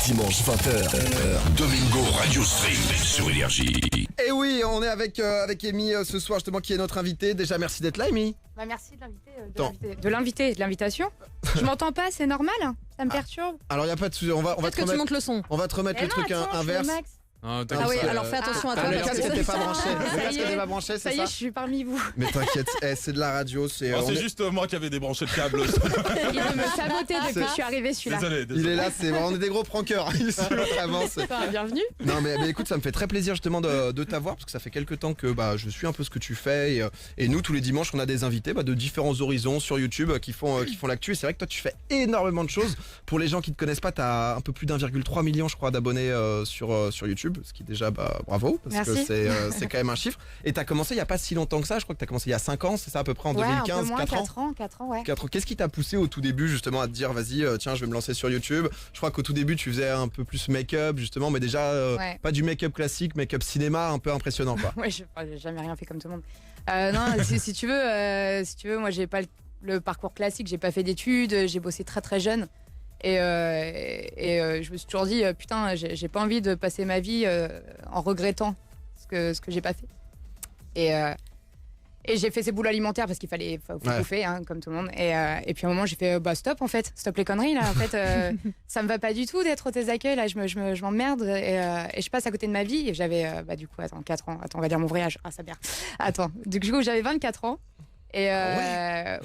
Dimanche 20h, Domingo Radio Stream sur Énergie. Et oui, on est avec Amy ce soir justement qui est notre invitée. Déjà merci d'être là Amy. Bah merci de l'invitation. Je m'entends pas, c'est normal, ça me perturbe. Alors il y a pas de souci, on va te que tu remettre montes le son. On va te remettre le truc inverse. Ah oui, alors fais attention à toi. Le parce casque que n'était ça- pas branché. Le Ça casque y est. n'était pas branché, Ça c'est y est, ça. je suis parmi vous. Mais t'inquiète, c'est de la radio, c'est. Oh, on c'est est- juste moi qui avais débranché le câble. Il veut me saboter depuis que je suis arrivée celui-là. Désolé. Il est là, on est des gros prankeurs ici, vraiment. Bienvenue. Non mais écoute, ça me fait très plaisir justement de t'avoir parce que ça fait quelques temps que je suis un peu ce que tu fais et nous tous les dimanches on a des invités de différents horizons sur YouTube qui font l'actu et c'est vrai que toi tu fais énormément de choses. Pour les gens qui te connaissent pas, t'as un peu plus d'1,3 million je crois d'abonnés sur YouTube, ce qui déjà bravo parce Merci. que c'est quand même un chiffre. Et t'as commencé il y a pas si longtemps que ça, je crois que t'as commencé il y a 5 ans, c'est ça à peu près en Ouais, un 2015, peu moins, 4 ans. 4 ans, ouais. 4 ans. Qu'est-ce qui t'a poussé au tout début justement à te dire vas-y tiens je vais me lancer sur YouTube? Je crois qu'au tout début tu faisais un peu plus make-up justement, mais déjà Ouais. pas du make-up classique, make-up cinéma un peu impressionnant quoi. Ouais, j'ai jamais rien fait comme tout le monde. Non, si tu veux, moi j'ai pas le parcours classique, j'ai pas fait d'études, j'ai bossé très très jeune. Et je me suis toujours dit putain, j'ai pas envie de passer ma vie en regrettant ce que j'ai pas fait. Et j'ai fait ces boulots alimentaires parce qu'il faut bouffer comme tout le monde. Et puis à un moment j'ai fait stop en fait, stop les conneries là. En fait, ça me va pas du tout d'être hôtesse d'accueil là. Je m'emmerde et je passe à côté de ma vie. Et j'avais du coup 4 ans. Attends, on va dire mon vrai âge. Ah ça bien. Attends, du coup j'avais 24 ans. Et ouais.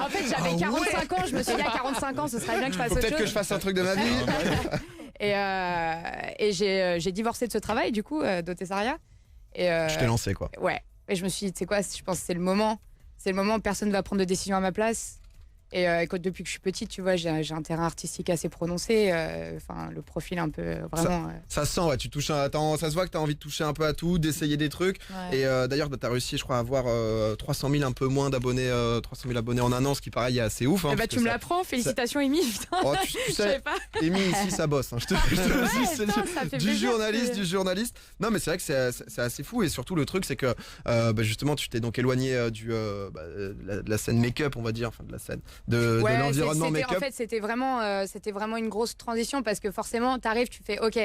En fait, j'avais 45 ans. Je me suis dit à 45 ans, ce serait bien que je fasse Faut autre peut-être chose. que je fasse un truc de ma vie. Et j'ai divorcé de ce travail, du coup, d'hôtessariat. Je t'ai lancé quoi. Ouais. Et je me suis dit, tu sais quoi, je pense que c'est le moment. C'est le moment, personne ne va prendre de décision à ma place. Et depuis que je suis petite, tu vois, j'ai un terrain artistique assez prononcé. Enfin, le profil un peu vraiment. Ça se sent, ouais, tu touches ça se voit que t'as envie de toucher un peu à tout, d'essayer des trucs. Ouais. Et d'ailleurs, t'as réussi, je crois, à avoir 300 000 un peu moins d'abonnés, 300 000 abonnés en un an, ce qui pareil est assez ouf. Eh bah, parce tu que me ça- l'apprends, félicitations, Amy. Putain, Oh, tu je sais, savais pas. Amy ici ça bosse, je te le dis, c'est putain, ça fait du plaisir, journaliste. Non mais c'est vrai que c'est assez fou et surtout le truc c'est que justement tu t'es donc éloigné de la scène make-up on va dire, enfin de la scène de Ouais, l'environnement c'était- make-up. En fait, c'était vraiment une grosse transition parce que forcément, t'arrives, tu fais OK.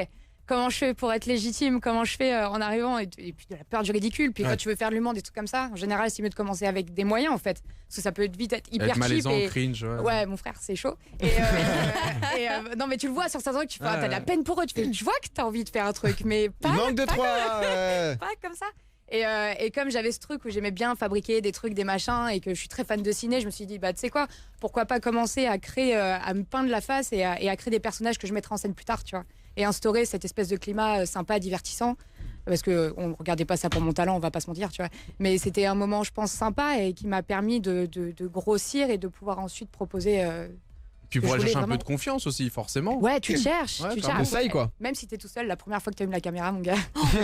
Comment je fais pour être légitime? Comment je fais en arrivant et puis de la peur du ridicule. Puis Ouais. quand tu veux faire de l'humour, des trucs comme ça, en général, c'est mieux de commencer avec des moyens en fait. Parce que ça peut vite être hyper Être malaisant, cheap. cringe. Ouais, mon frère, c'est chaud. Non, mais tu le vois sur certains trucs, tu fais, t'as de la peine pour eux. Tu vois que t'as envie de faire un truc, mais pas, Il manque de trois. pas comme ça. Et comme j'avais ce truc où j'aimais bien fabriquer des trucs, des machins, et que je suis très fan de ciné, je me suis dit, tu sais quoi, pourquoi pas commencer à créer, à me peindre la face et à créer des personnages que je mettrai en scène plus tard, tu vois. Et instaurer cette espèce de climat sympa, divertissant. Parce qu'on ne regardait pas ça pour mon talent, on va pas se mentir, tu vois. Mais c'était un moment, je pense, sympa et qui m'a permis de grossir et de pouvoir ensuite proposer. Puis que pour je aller chercher voulais un peu de confiance aussi, forcément. Ouais, tu cherches. Ouais, tu t'as cherches. essaye, quoi. Même si t'es tout seul, la première fois que t'as mis la caméra, mon gars. Tu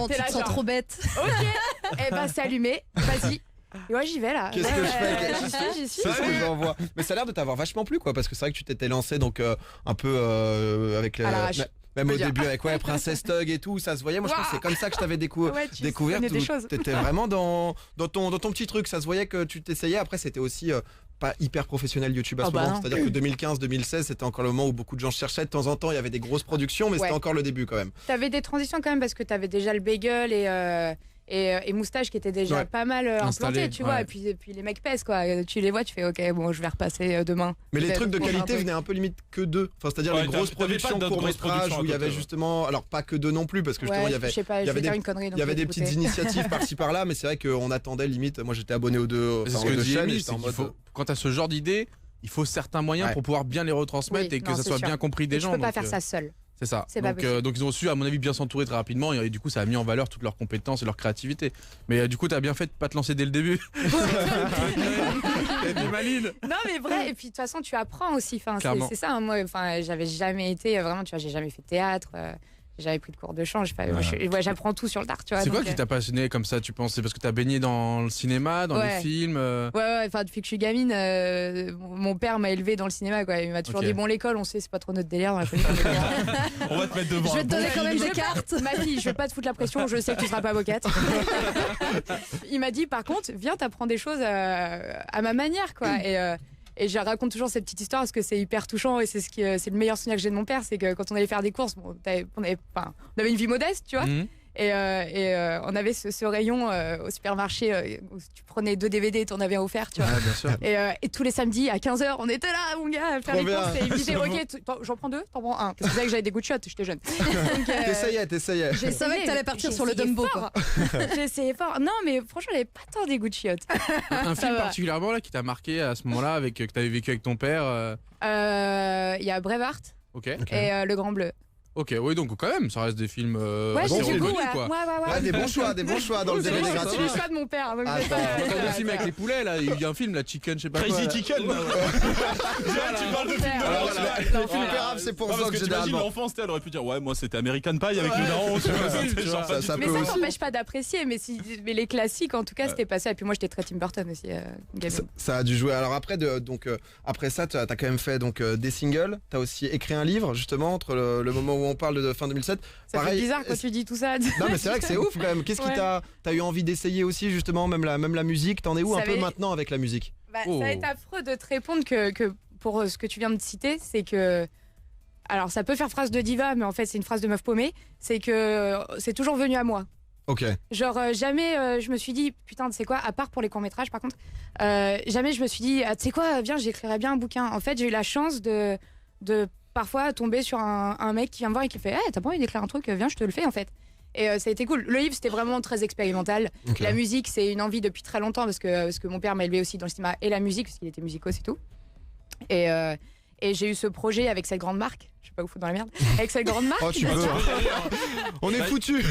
T'es là, te sens genre. trop bête. Ok, eh ben c'est allumé, vas-y. Et ouais, j'y vais là. Qu'est-ce que je fais J'y suis. C'est ce que j'envoie. Mais ça a l'air de t'avoir vachement plu quoi, parce que c'est vrai que tu t'étais lancé donc un peu avec À l'arrache. même On au peut dire. début avec Princess Tug et tout, ça se voyait. Moi je pense que c'est comme ça que je t'avais Ouais, tu découvert. connais des choses. T'étais vraiment dans ton petit truc, ça se voyait que tu t'essayais. Après c'était aussi pas hyper professionnel YouTube à ce Oh bah moment. non. C'est-à-dire que 2015-2016 c'était encore le moment où beaucoup de gens cherchaient. De temps en temps il y avait des grosses productions, mais Ouais. c'était encore le début quand même. T'avais des transitions quand même parce que t'avais déjà le bagel et Moustache qui était déjà Ouais. pas mal Installé, implanté, tu vois. ouais. Et puis les mecs pèsent quoi. Tu les vois, tu fais OK, bon, je vais repasser demain. Mais les Peut-être trucs de pour qualité un peu. venaient un peu limite que d'eux. Enfin, c'est-à-dire Ouais, les grosses t'avais pas productions, d'autres grosses courts-métrages productions à où il y avait côté, ouais. justement, alors pas que d'eux non plus, parce que justement Ouais, il y avait, je sais pas, il y je avait vais dire des- une connerie. il y avait des écoutez. petites initiatives par-ci par-là, mais c'est vrai qu'on attendait limite. Moi j'étais abonné aux deux, C'est enfin, ce aux que deux dit chaînes. et Amy, j'étais c'est en qu'il mode, faut, quand t'as ce genre d'idée, il faut certains moyens Ouais. pour pouvoir bien les retransmettre Oui, et que non, ça c'est soit sûr. bien compris des Tu gens. peux pas donc, faire ça seul. C'est ça. C'est pas Donc ils ont su, à mon avis, bien s'entourer très rapidement et du coup, ça a mis en valeur toutes leurs compétences et leur créativité. Mais du coup, t'as bien fait de pas te lancer dès le début. T'es maline. Non mais vrai, et puis de toute façon tu apprends aussi, enfin, Clairement. c'est ça, hein, moi j'avais jamais été vraiment, tu vois, j'ai jamais fait de théâtre, j'ai jamais pris de cours de chant, j'apprends tout sur le tard, tu vois. C'est quoi donc, qui t'a passionné comme ça, tu penses? C'est parce que t'as baigné dans le cinéma, dans Ouais. les films Ouais, enfin depuis que je suis gamine, mon père m'a élevé dans le cinéma quoi, il m'a toujours Ok. dit bon l'école on sait c'est pas trop notre délire dans la famille. On va te mettre devant. Je vais te donner quand même Je des vais pas- cartes. Ma fille, je vais pas te foutre la pression, je sais que tu seras pas avocate. Il m'a dit par contre, viens t'apprends des choses à ma manière quoi. Et je raconte toujours cette petite histoire parce que c'est hyper touchant et c'est le meilleur souvenir que j'ai de mon père, c'est que quand on allait faire des courses, bon, on avait une vie modeste, tu vois. Et on avait ce rayon au supermarché où tu prenais 2 DVD et t'en avais un offert, tu vois. Ouais, bien sûr. Et tous les samedis à 15h, on était là, mon gars, à faire Trop les courses. bien. Et il me disait, ok, j'en prends 2, t'en prends un. Parce que c'est vrai que j'avais des goûts de shot, j'étais jeune. Donc, T'essayais. j'ai Je savais que t'allais partir sur le essayé Dumbo, fort. J'ai essayé fort. Non, mais franchement, j'avais pas tant des goûts de chiottes. Un Ça film va. particulièrement là qui t'a marqué à ce moment-là, que t'avais vécu avec ton père. Il y a Braveheart Ok. et Le Grand Bleu. Ok, oui, donc quand même, ça reste des films Ouais, assez j'ai du goût, reconnus, ouais. quoi. Ouais. Des bons choix dans le Oui, c'est DVD vrai, gratuit. C'est le choix de mon père. Donc Ah, c'est pas- Comme le film avec les poulets, là, il y a un film, la Chicken, je sais pas quoi. Crazy là. Chicken. Tu parles de film Alors, d'horreur, le film Pérave, c'est pour Non, ça parce que que t'imagines généralement. l'enfance, elle aurait pu dire ouais moi c'était American Pie avec le daron, tu vois, Ouais, c'est genre pas ça du Mais peut ça aussi. m'empêche pas d'apprécier, mais les classiques en tout cas c'était pas ça. Et puis moi j'étais très Tim Burton aussi, gamine. Ça a dû jouer. Alors après, après ça, t'as quand même fait des singles. T'as aussi écrit un livre justement entre le moment où on parle de fin 2007. Ça fait bizarre quand tu dis tout ça. Non mais c'est vrai que c'est ouf quand même. Qu'est-ce qui Ouais. t'as eu envie d'essayer aussi justement, même la musique. T'en es où Ça un peu avait- maintenant avec la musique? Oh. Ça va être affreux de te répondre que pour ce que tu viens de citer, c'est que. Alors ça peut faire phrase de diva, mais en fait c'est une phrase de meuf paumée. C'est que c'est toujours venu à moi. Ok. Genre jamais je me suis dit putain tu sais quoi, à part pour les courts-métrages par contre, jamais je me suis dit ah, tu sais quoi, viens j'écrirais bien un bouquin. En fait j'ai eu la chance de parfois tomber sur un mec qui vient me voir et qui fait hey, t'as pas envie d'écrire un truc, viens je te le fais en fait. Et ça a été cool. Le livre c'était vraiment très expérimental. Ok. La musique c'est une envie depuis très longtemps parce que mon père m'a élevé aussi dans le cinéma et la musique parce qu'il était musicos et tout. Et j'ai eu ce projet avec cette grande marque, je sais pas où foutre dans la merde, avec cette grande marque. Oh tu peux. On est foutus.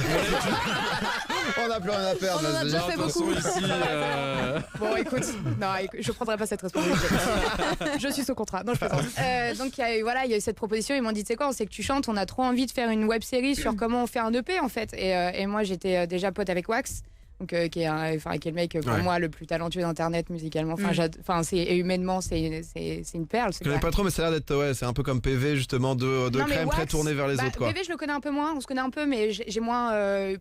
On a plus rien à perdre. On en a vas-y. déjà fait De toute façon, beaucoup. ici, Bon, écoute, je prendrai pas cette responsabilité. Je suis sous contrat. Non, je plaisante. Donc, il y a eu cette proposition. Ils m'ont dit, tu sais quoi, on sait que tu chantes, on a trop envie de faire une web série sur comment on fait un EP en fait. Et moi, j'étais déjà pote avec Wax. Donc, qui est le mec pour Ouais. moi le plus talentueux d'internet musicalement. Et humainement, c'est une perle. Je connais pas trop, mais ça a l'air d'être c'est un peu comme PV justement de Non, mais crème très Wax, tourné vers les autres quoi. PV, je le connais un peu moins, on se connaît un peu, mais j'ai moins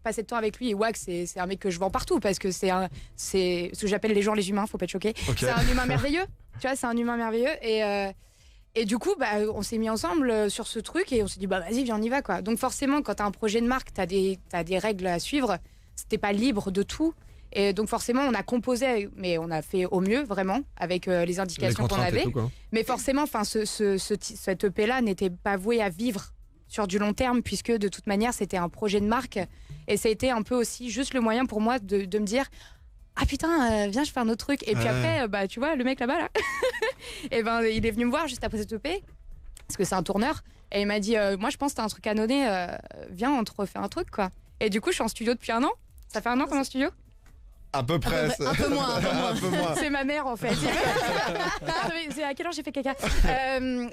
passé de temps avec lui. Et Wax, c'est un mec que je vends partout parce que c'est ce que j'appelle les gens les humains, faut pas être choqué. Ok. C'est un humain merveilleux, tu vois, c'est un humain merveilleux. Et du coup, on s'est mis ensemble sur ce truc et on s'est dit, bah vas-y, viens, on y va quoi. Donc forcément, quand t'as un projet de marque, t'as des règles à suivre, c'était pas libre de tout. Et donc forcément, on a composé, mais on a fait au mieux vraiment avec les Les indications qu'on contraintes et avait. tout, quoi. Mais forcément, cette EP-là n'était pas vouée à vivre sur du long terme, puisque de toute manière, c'était un projet de marque. Et ça a été un peu aussi juste le moyen pour moi de me dire ah putain, viens, je fais un autre truc. Et puis Ouais. après, tu vois, le mec là-bas, là, et il est venu me voir juste après cette EP, parce que c'est un tourneur. Et il m'a dit moi, je pense que t'as un truc à donner, viens, on te refait un truc, quoi. Et du coup, je suis en studio depuis 1 an. Ça fait 1 an qu'on est en studio. À peu près. Un peu moins. Un peu moins. C'est ma mère en fait. C'est à quelle heure j'ai fait caca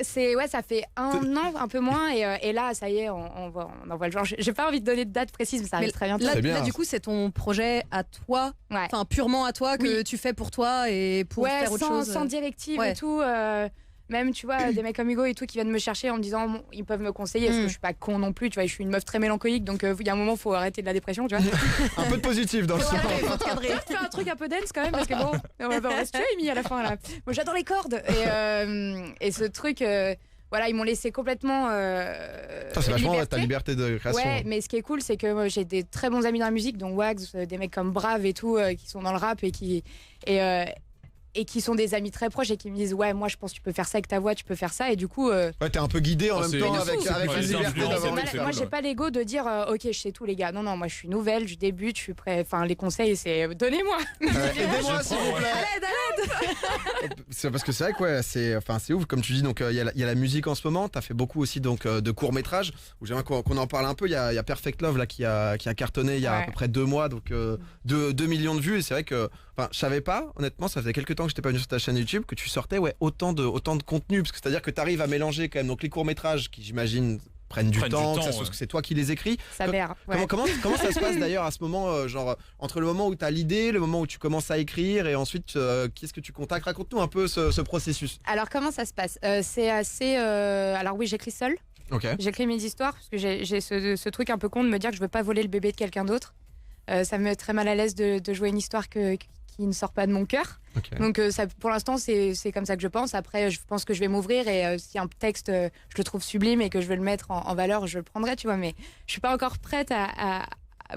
ça fait 1 an, un peu moins, et là ça y est, on envoie le genre. J'ai pas envie de donner de date précise, mais ça arrive très bientôt. Là, C'est bien. là, du coup, c'est ton projet à toi, Ouais. enfin purement à toi, que Oui. tu fais pour toi et pour Ouais, faire autre sans, chose. sans directive Ouais. et tout. Même, tu vois, des mecs comme Hugo et tout qui viennent me chercher en me disant bon, ils peuvent me conseiller, parce que je suis pas con non plus, tu vois, je suis une meuf très mélancolique, donc il y a un moment, faut arrêter de la dépression, tu vois. Un peu de positif dans le son. Faut te faire un truc un peu dense quand même, parce que bon, on va rester Amy à la fin là. Moi j'adore les cordes. Et ce truc, voilà, ils m'ont laissé complètement. Ça, c'est vachement liberté. ta liberté de création. Ouais, mais ce qui est cool, c'est que moi, j'ai des très bons amis dans la musique, dont Wags, des mecs comme Brave et tout, qui sont dans le rap et qui sont des amis très proches et qui me disent ouais, moi je pense que tu peux faire ça avec ta voix, tu peux faire ça, et du coup Ouais, t'es un peu guidé en Oh, même c'est- temps Mais de avec fou, la c'est liberté pas d'avoir envie de mal. faire. moi j'ai pas l'ego de dire ok, je sais tout les gars, non, moi je suis nouvelle, je débute, je suis prêt, enfin les conseils c'est donnez-moi. Aidez-moi s'il vous plaît. C'est parce que c'est vrai que ouais, c'est ouf comme tu dis, donc il y a la musique en ce moment, t'as fait beaucoup aussi donc de courts-métrages où j'aimerais qu'on en parle un peu. Il y a Perfect Love là qui a cartonné il y a à Ouais. peu près 2 mois, donc 2 millions de vues, et c'est vrai que je savais pas, honnêtement, ça faisait quelques temps que j'étais pas venu sur ta chaîne YouTube, que tu sortais autant de contenu, parce que c'est-à-dire que t'arrives à mélanger quand même donc les courts-métrages qui j'imagine prennent du temps, que ça soit ouais. que c'est toi qui les écris. Ça mère. Ouais. Comment ça se passe d'ailleurs à ce moment, genre entre le moment où tu as l'idée, le moment où tu commences à écrire, et ensuite qu'est-ce que tu contactes? Raconte-nous un peu ce processus. Alors comment ça se passe? C'est assez. Alors oui, j'écris seule. Ok. J'écris mes histoires parce que j'ai ce truc un peu con de me dire que je veux pas voler le bébé de quelqu'un d'autre. Ça me met très mal à l'aise de jouer une histoire qui qui ne sort pas de mon cœur. Ok. Donc ça, pour l'instant, c'est comme ça que je pense. Après, je pense que je vais m'ouvrir et si un texte, je le trouve sublime et que je veux le mettre en valeur, je le prendrai, tu vois. Mais je suis pas encore prête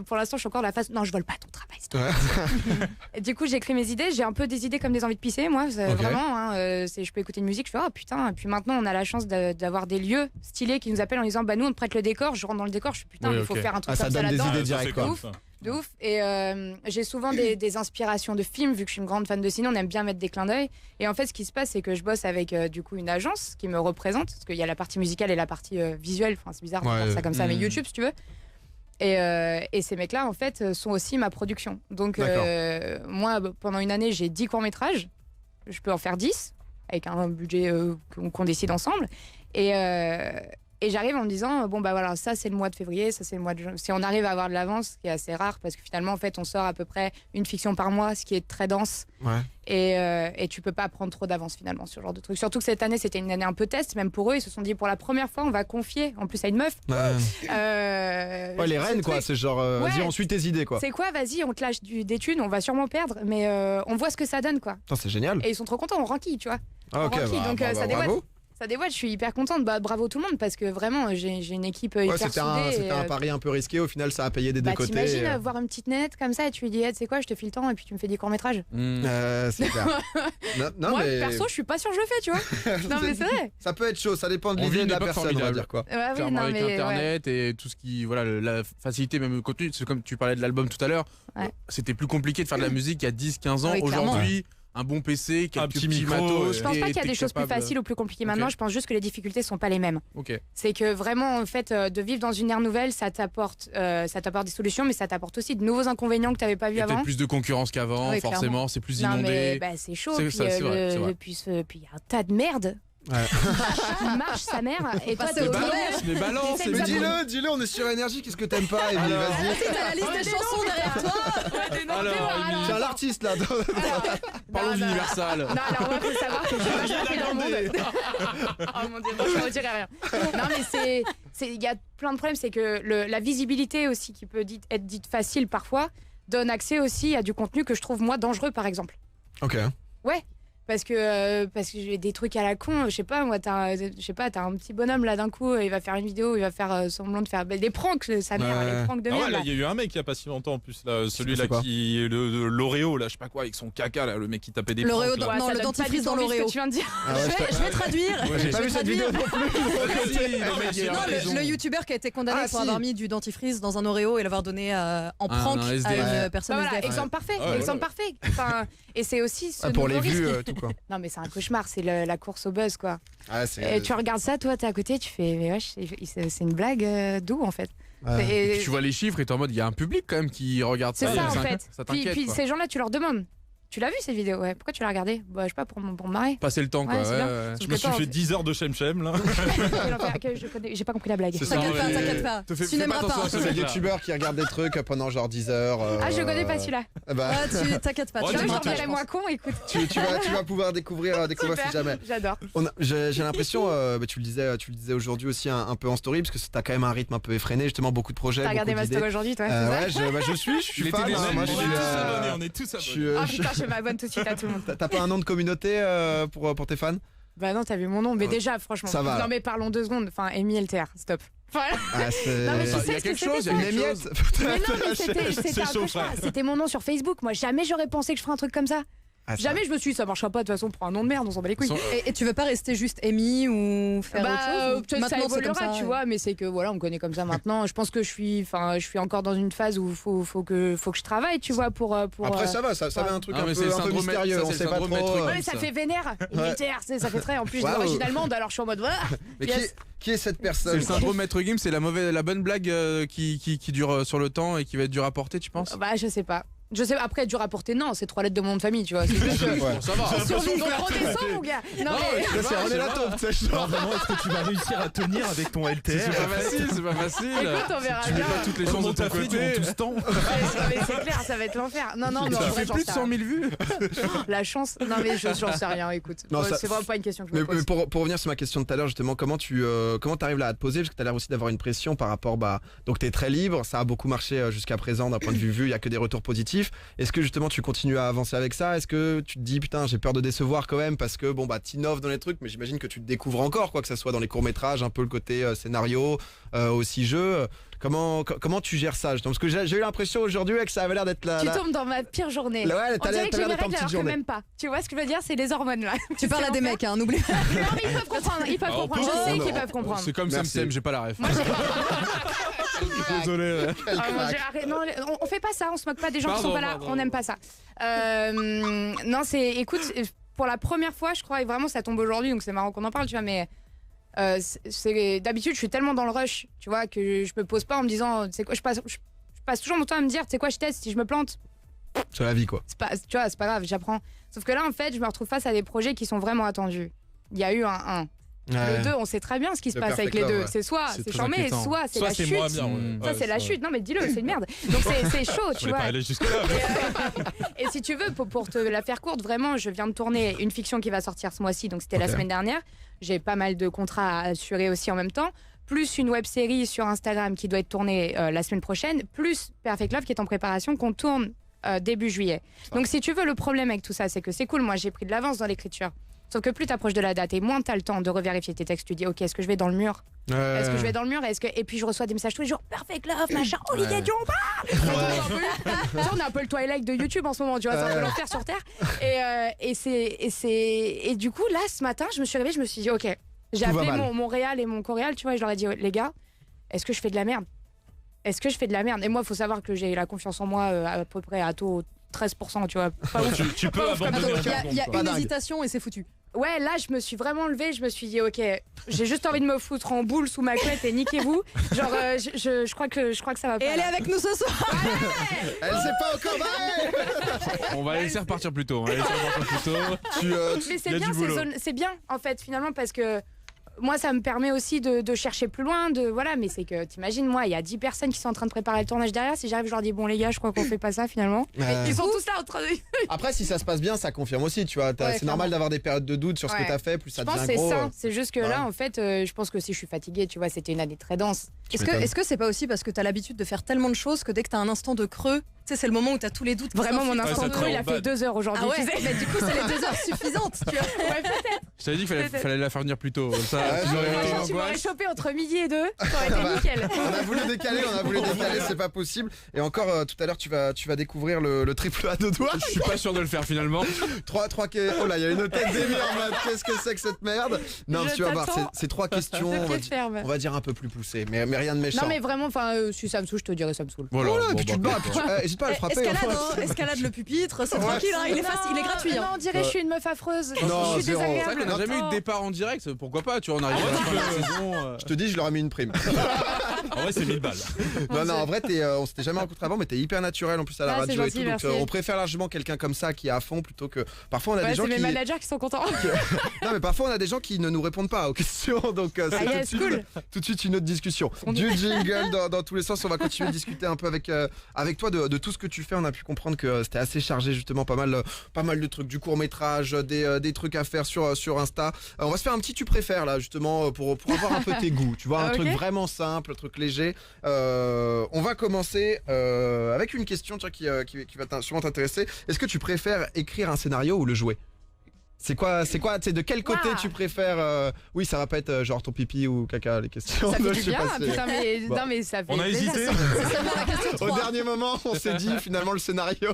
pour l'instant, je suis encore dans la phase. Non, je vole pas ton travail. s'il te plaît. Et du coup, j'écris mes idées. J'ai un peu des idées comme des envies de pisser, moi. Ok. Vraiment, hein, je peux écouter une musique. Je fais, oh putain. Et puis maintenant, on a la chance d'avoir des lieux stylés qui nous appellent en disant, bah nous, on te prête le décor. Je rentre dans le décor. Je suis putain, Oui, il faut ok. faire un truc Ah, ça comme ça donne des là-dedans. idées Ça, directes, c'est quoi. cool, Ouf. ça. De ouf. Et j'ai souvent des inspirations de films, vu que je suis une grande fan de ciné, on aime bien mettre des clins d'œil. Et en fait, ce qui se passe, c'est que je bosse avec du coup une agence qui me représente, parce qu'il y a la partie musicale et la partie visuelle. Enfin, c'est bizarre de Ouais. faire ça comme ça, mais Mhm. YouTube, si tu veux. Et ces mecs-là, en fait, sont aussi ma production. Donc, moi, pendant une année, j'ai 10 courts-métrages. Je peux en faire 10, avec un budget qu'on décide ensemble. Et j'arrive en me disant, bon, bah voilà, ça c'est le mois de février, ça c'est le mois de juin. Si on arrive à avoir de l'avance, ce qui est assez rare, parce que finalement, en fait, on sort à peu près une fiction par mois, ce qui est très dense. Ouais. Et tu peux pas prendre trop d'avance finalement sur ce genre de truc. Surtout que cette année, c'était une année un peu test, même pour eux. Ils se sont dit, pour la première fois, on va confier, en plus à une meuf. Ouais, les ce reines, quoi. truc. C'est genre, vas-y, Ouais. on suit tes idées, quoi. C'est quoi, vas-y, on te lâche des thunes, on va sûrement perdre, mais on voit ce que ça donne, quoi. Putain, c'est génial. Et ils sont trop contents, on ranquille, tu vois. Ah, ok, Rocky, donc, ça dévoile. bravo. Ça dévoile, je suis hyper contente. Bah, bravo tout le monde, parce que vraiment, j'ai une équipe Ouais, hyper c'était soudée. un pari un peu risqué. Au final, ça a payé des deux Bah, côtés. t'imagines voir une petite nette comme ça et tu lui dis, hey, tu sais quoi, je te file le temps et puis tu me fais des courts-métrages. C'est clair. Non, Moi, mais perso, je suis pas sûre que je le fais, tu vois. Non, mais c'est vrai. ça peut être chaud. Ça dépend de On vit l'idée une de la époque personne, on va formidable. dire, quoi. Ouais, oui, Clairement, non, avec mais ouais. Internet et tout ce qui, voilà, la facilité même au contenu, c'est comme tu parlais de l'album tout à l'heure, Ouais. c'était plus compliqué de faire de la musique il y a 10-15 ans. Oui, clairement. Aujourd'hui, un bon PC, quelques petit petits micro, matos. Je pense pas qu'il y a t'es des choses plus capable- faciles ou plus compliquées maintenant. Ok. Je pense juste que les difficultés sont pas les mêmes. Ok. C'est que vraiment, en fait, de vivre dans une ère nouvelle, ça t'apporte des solutions, mais ça t'apporte aussi de nouveaux inconvénients que tu n'avais pas Il vu y a avant. peut-être plus de concurrence qu'avant, Oui, forcément, clairement. c'est plus Non, mais inondé. bah, c'est chaud. C'est Puis ça, c'est vrai, c'est vrai. puis il y a un tas de merde Ouais. qui marche sa mère. Et toi, Passer t'es au au travers. travers. Mais balance, C'est Mais ça. dis-le, on est sur énergie. Qu'est-ce que t'aimes pas, Émilie? Vas-y. T'as la liste des chansons derrière toi. Alors, C'est un artiste, là. parlons d'Universal. Non, alors moi, faut savoir que j'ai vachement fait dans le monde. Oh mon dieu, non, je ne redirai rien. Non, mais il y a plein de problèmes. C'est que la visibilité aussi, qui peut être dite facile parfois, donne accès aussi à du contenu que je trouve moi dangereux, par exemple. Ok. Ouais. Parce que j'ai des trucs à la con, je sais pas, moi, t'as un petit bonhomme là d'un coup, il va faire une vidéo, il va faire semblant de faire des pranks, sa mère, Ouais. les pranks de Ah merde. ouais, là, là. il y a eu un mec il y a pas si longtemps en plus, là, celui-là c'est quoi qui est l'Oreo, là, je sais pas quoi, avec son caca, là, le mec qui tapait des L'Oreo pranks, là. Ouais, non, ça le donne pas dentifrice du dans tout envie, ce l'Oreo. que tu viens de dire. Ah ouais, Je vais traduire. J'ai pas Je vu vais cette traduire. vidéo non plus. Non, le youtubeur qui a été condamné Ah, pour si. avoir mis du dentifrice dans un Oreo et l'avoir donné en prank un à SDF. une personne Bah voilà, SDF. exemple parfait, Ouais, exemple voilà. parfait. Enfin, et c'est aussi ce Pour les nouveau vues, risque. tout, quoi. Non mais c'est un cauchemar, c'est la course au buzz quoi. Ah, Et tu regardes ça, toi t'es à côté, tu fais mais wesh, c'est une blague d'où en fait. Ouais. Et- Et puis tu vois les chiffres et t'es en mode, il y a un public quand même qui regarde ça. C'est ça en Ça fait. Puis t'inquiète. quoi. ces gens-là, tu leur demandes. Tu l'as vu cette vidéo? Ouais. Pourquoi tu l'as regardée? Bah je sais pas pour me marrer. Passer le temps, quoi. Ouais, c'est ouais, bien. ouais. Je me suis fait 10 heures de Shem là. J'ai pas compris la blague. C'est ça. T'inquiète Non, pas, mais- t'inquiète pas. Te fais- Tu fais n'aimeras pas pas. attention à C'est ce des youtubeurs qui regardent des trucs pendant genre 10 heures. Ah je connais pas celui-là. Bah, Ah, tu t'inquiète pas. Oh, tu Non, tu je n'aimeras m'as pas, je dirais pense. moi con, écoute. tu vas pouvoir découvrir Super, si jamais. J'adore. J'ai l'impression, bah, tu le disais aujourd'hui aussi un peu en story, parce que t'as quand même un rythme un peu effréné, justement, beaucoup de projets. T'as regardé beaucoup ma d'idées. story aujourd'hui toi? c'est ça Ouais, je suis Les fan. télés- Moi, je On est suis, tous abonnés, on est tous je abonnés. suis, Ah putain, je m'abonne tout de suite à tout le monde. T'as pas un nom de communauté pour tes fans? Bah non, t'as vu mon nom, mais déjà, franchement. Ça va, Non, là. mais parlons 2 secondes. Enfin, Amy LTR, stop. Voilà. Ah, c'est. Non, mais je Il y sais a ce quelque que chose, c'était, il y a Une quelque émiette chose. Mais non, mais c'était C'est un chaud, cauchemar. frère. C'était mon nom sur Facebook. Moi, jamais j'aurais pensé que je ferais un truc comme ça. Ah, ça- Jamais je me suis dit, ça marchera pas, de toute façon, pour un nom de merde, on s'en bat les couilles. Sont- Et tu veux pas rester juste Amy ou faire autre chose ou peut-être ça Maintenant, c'est comme évoluera, ça. tu vois, mais c'est que voilà, on me connaît comme ça maintenant. Je pense que je suis encore dans une phase où faut que je travaille, tu vois, pour. Après, ça va, ça va un truc Ah, un mais c'est peu le un peu syndrome- mystérieux, ça, on c'est sait le pas syndrome trop. maître Ouais, Gims. mais ça fait vénère. Ouais. Militaire, ça fait très. En plus, Waouh. d'origine allemande, alors je suis en mode. Voilà. Mais Yes. qui est cette C'est personne? le syndrome Maître Gims, c'est la bonne blague qui dure sur le temps et qui va être dur à porter, tu penses? Bah, je sais pas. Après, dur à porter, non, c'est 3 lettres de mon nom de famille, tu vois. C'est juste. Ouais. Ça va. Survie, donc redescends, mon gars. Non, mais. Là, c'est on est la taupe, tu sais, genre. Vraiment, est-ce que tu vas réussir à tenir avec ton LTR C'est pas facile, c'est pas facile. Écoute, on verra Tu mets bien. pas toutes les chances Comment de ton t'as fait côté. durant tout ce temps? Mais c'est clair, ça va être l'enfer. Non, non, mais en Tu vrai, fais j'en plus de sais 100 rien. 000 vues. La chance. Non, mais j'en sais rien, écoute. Non, ça- C'est vraiment pas une question que je me Mais pose. pour revenir sur ma question de tout à l'heure, justement, comment t'arrives là à te poser, parce que t'as l'air aussi d'avoir une pression par rapport, donc t'es très libre, ça a beaucoup marché jusqu'à présent d'un point de vue vu, il y a que des retours positifs. kiffes. Est-ce que justement tu continues à avancer avec ça? Est-ce que tu te dis putain j'ai peur de décevoir quand même parce que bon bah t'innoves dans les trucs, mais j'imagine que tu te découvres encore quoi, que ça soit dans les courts-métrages, un peu le côté scénario, aussi jeu. Comment tu gères ça justement? Parce que j'ai eu l'impression aujourd'hui que ça avait l'air d'être Tu tombes dans ma pire journée. Ouais, On dirait que j'ai mes d'être en règles petite alors que journée. même pas. Tu vois ce que je veux dire? C'est les hormones là. Tu parles à des mecs, hein, n'oublie pas. Non mais ils peuvent comprendre, ils peuvent Ah, on comprendre. peut- Je sais non. qu'ils peuvent comprendre. C'est comme Merci. Sam, j'ai pas la ref. Moi, Désolé. Quel Ah, mon crack. Dieu, arrête, non, on fait pas ça, on se moque pas des gens qui sont pas là, Pardon. on n'aime pas ça. Non, écoute, pour la première fois, je crois, et vraiment ça tombe aujourd'hui, donc c'est marrant qu'on en parle, tu vois, mais d'habitude, je suis tellement dans le rush, tu vois, que je me pose pas en me disant, tu sais quoi, je passe toujours mon temps à me dire, tu sais quoi, je teste, si je me plante, C'est la vie quoi. tu vois, c'est pas grave, j'apprends. Sauf que là, en fait, je me retrouve face à des projets qui sont vraiment attendus. Il y a eu un 1. Le 2, on sait très bien ce qui se Le passe avec Perfect les Love, deux. ouais. C'est soit C'est c'est très charmé, inquiétant. soit c'est Soit la c'est chute. moins bien. Ça, c'est la chute. Non, mais dis-le, c'est une merde. Donc, c'est chaud, Je tu voulais vois. pas aller jusque-là. Et si tu veux, pour te la faire courte, vraiment, je viens de tourner une fiction qui va sortir ce mois-ci, donc c'était la Ok. semaine dernière. J'ai pas mal de contrats à assurer aussi en même temps, plus une web série sur Instagram qui doit être tournée la semaine prochaine, plus Perfect Love qui est en préparation, qu'on tourne début juillet. Donc si tu veux, le problème avec tout ça, c'est que c'est cool, moi j'ai pris de l'avance dans l'écriture. Sauf que plus t'approches de la date et moins t'as le temps de revérifier tes textes, tu dis ok, est-ce que je vais dans le mur? Est-ce que je vais dans le mur? Et puis je reçois des messages tous les jours, Perfect Love, machin, Olivier Ouais. Dion, tu sais, on a un peu le Twilight de YouTube en ce moment, tu vois, c'est un peu l'enfer sur Terre. Et du coup, là, ce matin, je me suis réveillée, je me suis dit, ok, j'ai Tout va appelé mal. mon réal et mon coréal, tu vois, et je leur ai dit, les gars, est-ce que je fais de la merde? Est-ce que je fais de la merde? Et moi, il faut savoir que j'ai la confiance en moi à peu près à taux 13%, tu vois. Pas ouf. Tu peux Pas ouf comme abandonner ça. la Il y a seconde, quoi. une dingue. hésitation et c'est foutu. Ouais, là, je me suis vraiment levée, je me suis dit, ok, j'ai juste envie de me foutre en boule sous ma couette et niquez-vous. Genre, je crois que ça va pas. Et elle est là. avec nous ce soir. Elle s'est pas encore barrée. On va laisser repartir plus tôt. Mais Il y c'est a bien, du boulot. c'est bien en fait finalement parce que moi ça me permet aussi de chercher plus loin, voilà, mais c'est que t'imagines, moi il y a 10 personnes qui sont en train de préparer le tournage derrière, si j'arrive je leur dis bon les gars je crois qu'on fait pas ça finalement. Ouais. Ils sont tous là en train de... Après, si ça se passe bien, ça confirme aussi, tu vois. Ouais, C'est normal clairement. d'avoir des périodes de doute sur ce que Ouais. t'as fait, plus ça Je pense que devient c'est gros. ça, c'est juste que ouais. là en fait je pense que si je suis fatiguée, tu vois, c'était une année très dense. Est-ce que c'est pas aussi parce que t'as l'habitude de faire tellement de choses que dès que t'as un instant de creux, tu sais, c'est le moment où t'as tous les doutes. qui Vraiment mon s'enfuient. instant ça de te creux rend il a fait bad. 2 heures aujourd'hui, Ah ouais, tu sais. mais du coup c'est les 2 heures suffisantes. Tu vois. Ouais, peut-être. Je t'avais dit qu'il Peut-être. fallait la faire venir plus tôt. Ça, Ouais, tu aurais j'aurais été Franchement, tu m'aurais l'angoisse. chopé entre midi et 2, ça aurait été nickel. On a voulu décaler, c'est pas possible. Et encore tout à l'heure, tu vas découvrir le triple à deux doigts. Je suis pas sûr de le faire finalement. 3 Oh là, il y a une tête d'émir en mode qu'est-ce que c'est que cette merde? Non, Je tu vas voir, t'attends. c'est 3 questions, De on pied va, ferme. on va dire un peu plus poussées, mais rien de méchant. Non mais vraiment, enfin si ça me saoule, je te dirais ça me saoule. Voilà. Voilà, et bon, puis tu te bah, barres, puis hésite pas à le frapper. Escalade, hein. hein, escalade le pupitre, c'est Ouais. tranquille, hein, il est facile, il est gratuit. Non, hein. on dirait que je suis une meuf affreuse. Non, je suis zéro. C'est vrai désagréable. qu'on n'a jamais eu de Oh. départ en direct. Pourquoi pas? Tu vois, on arrive à la fin de la saison. Je te dis, je leur ai mis une prime. En vrai, c'est 1000 balles. Non, en vrai, on s'était jamais rencontré avant, mais t'es hyper naturel en plus à la Ah, c'est radio et gentil, tout. Donc merci. on préfère largement quelqu'un comme ça qui est à fond plutôt que. Parfois, on a Ouais, des gens c'est mes qui. managers qui sont contents. Non, mais parfois, on a des gens qui ne nous répondent pas aux questions. Donc, c'est Ah, yes, cool. tout de suite une autre discussion. Du jingle dans tous les sens. On va continuer de discuter un peu avec toi de tout ce que tu fais. On a pu comprendre que c'était assez chargé, justement, pas mal de trucs, du court-métrage, des trucs à faire sur Insta. On va se faire un petit tu préfères là, justement, pour avoir un peu tes goûts. Tu vois, un Ok. truc vraiment simple, un truc léger. On va commencer avec une question tiens, qui va sûrement t'intéresser. Est-ce que tu préfères écrire un scénario ou le jouer? C'est quoi, tu sais, de quel côté Ouah. tu préfères Oui, ça va pas être genre ton pipi ou caca, les questions. Ça fait Je du sais bien, pas si- putain, mais, Bon. non, mais ça fait On a plaisir. hésité. Au dernier moment, on s'est dit finalement le scénario.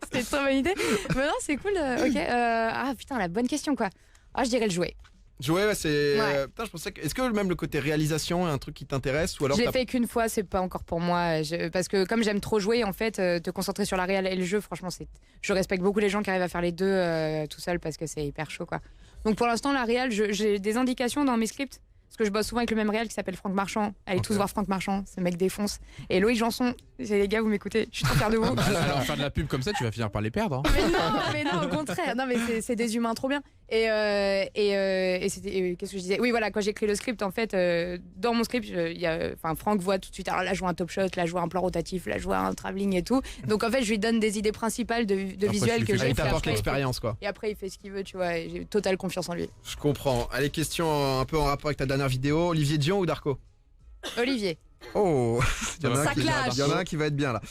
C'était une très bonne idée. Mais non, c'est cool. Ok. Ah putain, la bonne question quoi. Ah, je dirais le jouer. Jouer, ouais, c'est. Ouais. Putain, je pensais que. Est-ce que même le côté réalisation est un truc qui t'intéresse ou alors Je l'ai t'as- fait qu'une fois, c'est pas encore pour moi. Parce que comme j'aime trop jouer, en fait, te concentrer sur la réal et le jeu, franchement, je respecte beaucoup les gens qui arrivent à faire les deux tout seul parce que c'est hyper chaud, quoi. Donc pour l'instant, la réal, j'ai des indications dans mes scripts. Parce que je bosse souvent avec le même réal qui s'appelle Franck Marchand. Allez tous voir Franck Marchand, ce mec défonce. Et Loïc Janson, les gars, vous m'écoutez, je suis trop fière de vous. Alors faire de la pub comme ça, tu vas finir par les perdre. hein. Mais non, au contraire. Non, mais c'est des humains trop bien. Et c'était. Qu'est-ce que je disais? Oui, voilà, quand j'écris le script, en fait, dans mon script, Franck voit tout de suite. Alors là, je vois un top shot, là, je vois un plan rotatif, là, je vois un travelling et tout. Donc en fait, je lui donne des idées principales de visuels que tu lui fais j'ai Ah, il fait. t'apporte Après, l'expérience, quoi. et après, il fait ce qu'il veut, tu vois. Et j'ai totale confiance en lui. Je comprends. Allez, question un peu en rapport avec ta dernière vidéo. Olivier Dion ou Darko? Olivier. Oh, il y en a Ça un qui- clash. il y en a un qui va être bien là.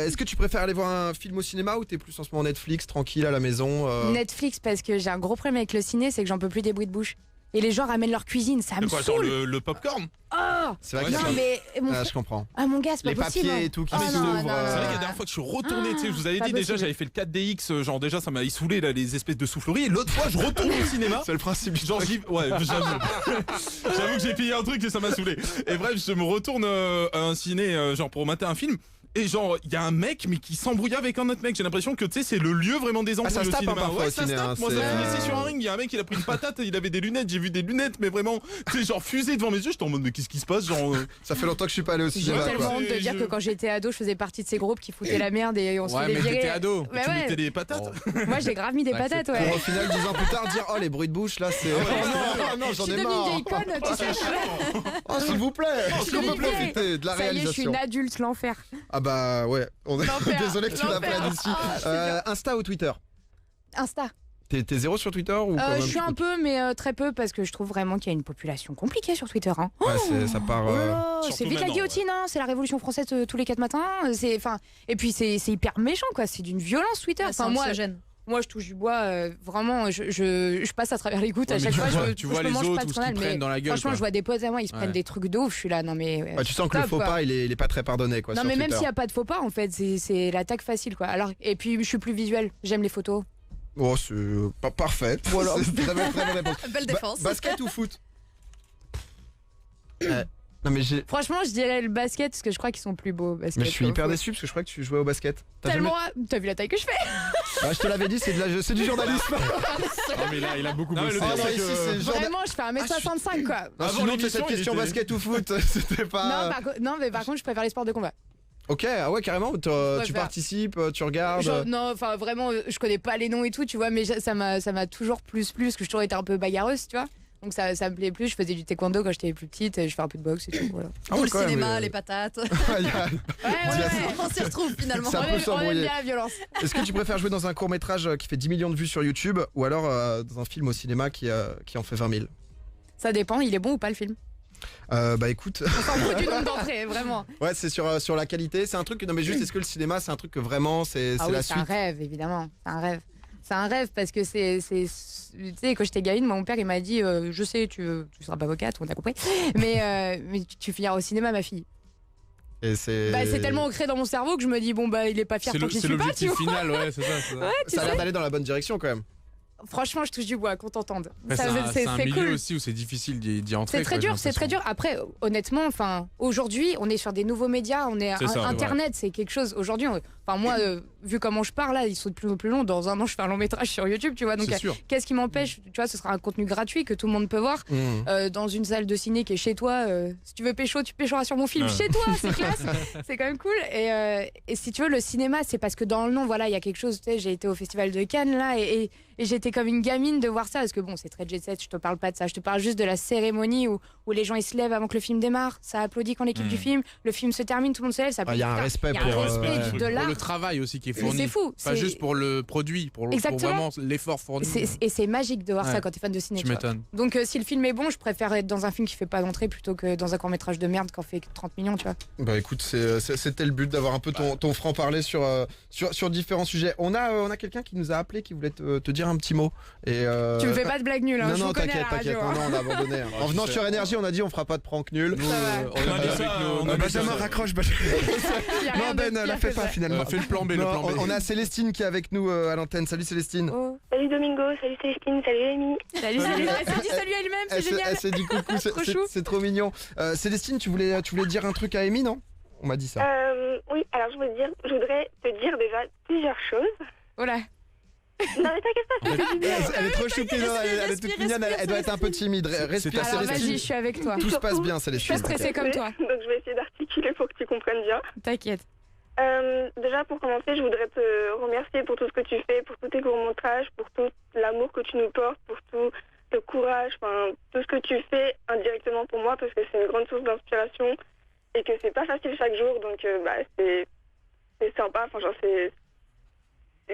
Est-ce que tu préfères aller voir un film au cinéma ou t'es plus en ce moment Netflix, tranquille à la maison Netflix, parce que j'ai un gros problème avec le ciné, c'est que j'en peux plus des bruits de bouche. Et les gens ramènent leur cuisine, ça De me quoi, genre saoule. le popcorn? Oh C'est vrai Ouais, qu'il y a non, ça. mais mon Ah, frère- je comprends. Ah mon gars, c'est Les pas possible. papiers et tout qui Ah, non, s'ouvrent. non, non, C'est vrai que la non. dernière fois que je suis retourné, tu sais, je vous avais Pas dit déjà, possible. j'avais fait le 4DX, genre déjà ça m'a saoulé là, les espèces de souffleries. Et l'autre fois, je retourne au cinéma. C'est le principe. Genre ouais, j'avoue que j'ai payé un truc et ça m'a saoulé. Et bref, je me retourne à un ciné, genre pour mater un film. Et genre, il y a un mec mais qui s'embrouille avec un autre mec. J'ai l'impression que tu sais, c'est le lieu vraiment des embrouilles ça se au tape, cinéma. hein, parfois, Ouais, au ça se ciné, tape. hein, Moi, ça c'est, finissait sur un ring. Il y a un mec, il a pris une patate, il avait des lunettes. J'ai vu des lunettes, mais vraiment, tu sais, genre fusée devant mes yeux. J'étais en mode, mais qu'est-ce qui se passe? Genre, Ça fait longtemps que je suis pas allé au J'ai cinéma. tellement Quoi. honte de dire que quand j'étais ado, je faisais partie de ces groupes qui foutaient la merde et on se Ouais, faisait mais virer. t'étais ado. Mais tu ouais, mettais des patates. moi j'ai grave mis des Ouais, patates, Pour ouais. au final 10 ans plus tard dire oh les bruits de bouche là c'est. Oh non, Je j'en suis ai devenue une marre. vieille conne, tu sais. Oh s'il vous plaît. Est-ce qu'on peut devenue vieille. profiter de la Ça y est, je suis réalisation? une adulte, l'enfer. Ah bah ouais. L'enfer, Désolé que tu l'enfer. l'appelles ici. Insta ou Twitter? Insta. T'es zéro sur Twitter ou quand même Je suis un peu, mais très peu, parce que je trouve vraiment qu'il y a une population compliquée sur Twitter. Hein. Ouais, ça part. Oh là là, Surtout c'est vite la maintenant, guillotine, hein, c'est la révolution française tous les 4 matins. Et puis c'est hyper méchant, quoi. C'est d'une violence Twitter. C'est Enfin, moi, je touche du bois. Vraiment, je passe à travers les gouttes Ouais, à mais chaque tu fois. vois- tu vois je me les mange autres pas de ou ce qu'ils scandale, mais prennent dans la gueule, franchement, quoi. je vois des potes à moi, ils se prennent Ouais. des trucs de ouf. Je suis là, non mais. Ouais, tu sens que le stop, faux quoi. pas il est pas très pardonné quoi. Non sur mais même Twitter. s'il n'y a pas de faux pas, en fait, c'est l'attaque facile, quoi. Alors, et puis je suis plus visuel. J'aime les photos. Oh c'est pas parfait. Voilà. C'est très bonne réponse. Belle défense. Basket ou foot? Non mais Franchement, je dirais le basket parce que je crois qu'ils sont plus beaux. Basket, mais je suis hyper foot. déçu parce que je crois que tu jouais au basket. T'as Tellement. T'as vu la taille que je fais? Bah, je te l'avais dit, c'est du journalisme. Ah, mais là, il a beaucoup Non, mais bossé. le pire, Ah, non, c'est ici, que- c'est genre. Vraiment, je fais 1m65, quoi. Non, Avant sinon, l'émission, cette il question était- basket ou foot, c'était pas. Non, mais par contre, je préfère les sports de combat. Ok, ah ouais, carrément. Tu préfère. participes, tu regardes. Genre, non, enfin vraiment, je connais pas les noms et tout, tu vois, mais ça m'a toujours plus, parce que j'ai toujours été un peu bagarreuse, tu vois. Donc ça me plaît plus. Je faisais du taekwondo quand j'étais plus petite, je fais un peu de boxe et tout. Voilà. Ah Ou ouais, le quand même, cinéma, mais- les patates. Il y a- On s'y retrouve finalement. Ça peut On s'embrouiller. aime bien la violence. Est-ce que tu préfères jouer dans un court métrage qui fait 10 millions de vues sur YouTube ou alors dans un film au cinéma qui en fait 20 000? Ça dépend, il est bon ou pas le film. Bah écoute, On s'en fout du nombre d'entrées, vraiment. ouais, c'est sur la qualité. C'est un truc. Non mais juste, est-ce que le cinéma, c'est un truc que vraiment, c'est Ah oui, la c'est un suite? rêve, évidemment. C'est un rêve. C'est un rêve parce que tu sais, quand j'étais gamine, mon père il m'a dit je sais, tu seras pas avocate, on t'a compris, mais tu finiras au cinéma, ma fille. Et c'est. Bah, c'est tellement ancré dans mon cerveau que je me dis bon bah il est pas fier C'est tant que j'y c'est suis pas, tu l'objectif vois. final, ouais, c'est ça. c'est ça. Tu Ça a sais. l'air d'aller dans la bonne direction quand même. Franchement, je touche du bois, qu'on t'entende. Après, c'est un milieu cool. aussi où c'est difficile d'y entrer. C'est très quoi, j'ai dur, c'est très l'impression. dur. Après, honnêtement, enfin, aujourd'hui, on est sur des nouveaux médias, on est C'est ça, Internet, c'est quelque chose. Aujourd'hui, enfin moi, vu comment je parle là, ils sont de plus en plus longs. Dans un an, je fais un long métrage sur YouTube, tu vois. Donc, C'est sûr. qu'est-ce qui m'empêche Tu vois, ce sera un contenu gratuit que tout le monde peut voir dans une salle de ciné qui est chez toi. Si tu veux pécho, tu péchoras sur mon film Ouais. chez toi, c'est classe. C'est quand même cool. Et si tu veux, le cinéma, c'est parce que dans le nom, voilà, il y a quelque chose. Tu sais, j'ai été au festival de Cannes là et j'étais comme une gamine de voir ça parce que bon, c'est très jet set. Je te parle pas de ça. Je te parle juste de la cérémonie où les gens ils se lèvent avant que le film démarre. Ça applaudit quand l'équipe du film. Le film se termine, tout le monde se lève. Ça Il y a un applaudit. respect Il y a un pour. respect ouais. de Pour l'art. le travail aussi qui est Mais fourni. c'est fou. Pas juste pour le produit, pour Exactement. vraiment l'effort fourni. Et c'est magique de voir Ouais. ça quand t'es fan de ciné. Tu tu vois. m'étonnes. Donc si le film est bon, je préfère être dans un film qui fait pas d'entrée plutôt que dans un court métrage de merde qui en fait 30 millions, tu vois. Bah écoute, c'était le but d'avoir un peu ton franc-parler sur différents sujets. On a quelqu'un qui nous a appelé qui voulait te dire un petit mot. Et, Tu me fais pas de blague nulle, hein. Non, je non, vous connais à t'inquiète, la radio. t'inquiète. hein. Non, non, on a abandonné. En venant sur Énergie, on a dit on fera pas de prank nul. Nous, va. on a dit avec ça, nos- on nos a dit Benjamin ça. raccroche. Il y a rien Non, de Ben, pire la que fait pas ça. finalement. Fais le plan B, le Non, plan B. on a Célestine qui est avec nous à l'antenne. Salut Célestine. Oh. Salut Domingo, salut Célestine, salut Amy. Salut, salut. Elle s'est dit salut à elle-même, c'est Elle génial. s'est dit coucou, Trop chou. c'est trop mignon. Célestine, tu voulais dire un truc à Amy, non? On m'a dit ça. Oui, alors je voudrais te dire déjà plusieurs choses. Voilà. Non mais t'inquiète pas, ça fait du bien. Elle est trop choupie, non, elle est toute mignonne, elle doit être un peu timide. Respire Alors vas-y, je Célestine. suis avec toi. Tout se passe bien Je suis Célestine. stressée comme toi. Donc je vais essayer d'articuler pour que tu comprennes bien. T'inquiète. Déjà pour commencer, je voudrais te remercier pour tout ce que tu fais, pour tous tes courts-métrages, pour tout l'amour que tu nous portes, pour tout le courage, enfin tout ce que tu fais indirectement pour moi parce que c'est une grande source d'inspiration et que c'est pas facile chaque jour donc bah c'est sympa, enfin genre c'est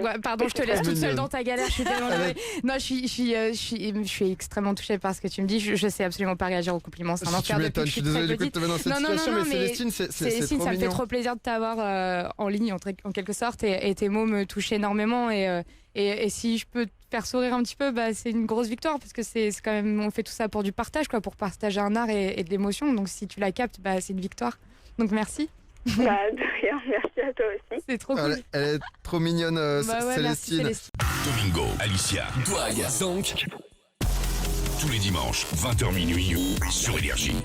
Ouais, pardon, je te laisse trop toute seule mignonne. dans ta galère. Je suis tellement navrée. Non, je suis extrêmement touchée par ce que tu me dis. Je sais absolument pas réagir aux compliments. C'est un Tu enfer depuis m'étonnes, que je je suis suis très désolé du coup de petite. te mettre dans cette Non, situation, mais mais Célestine, c'est Célestine, trop ça me fait mignon. trop plaisir de t'avoir en ligne, en quelque sorte, et tes mots me touchent énormément. Et si je peux te faire sourire un petit peu, bah, c'est une grosse victoire, parce que c'est quand même, on fait tout ça pour du partage, quoi, pour partager un art et de l'émotion. Donc si tu la captes, bah, c'est une victoire. Donc merci, Bah, de rien, merci à toi aussi. c'est trop cool. Elle est trop mignonne, Bah ouais, merci, Célestine. Célestine. Domingo, Alicia, Doig, Zonk. Tous les dimanches, 20h minuit sur Énergie.